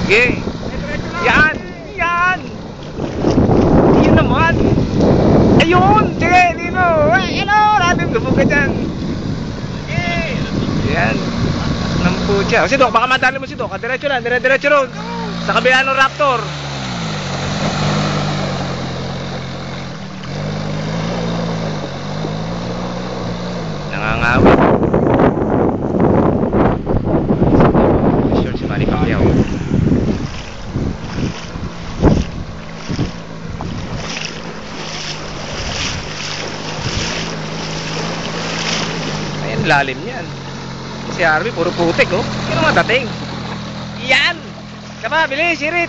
Sige. Yan. Yan. Yun naman. Ayun. Sige, Nino. Hello. Natin lubog ka dyan. Yan. Namputya. Si Doc, baka madali mo si Doc. Diretso lang. Diretso ron. Sa kabila ng Raptor. Nangangawit. Sure si Manny Pacquiao. Ayan, lalim yan. Si Harvey, puro putik, oh. Yan ang matating. Yan! Tama, bilis, sirit!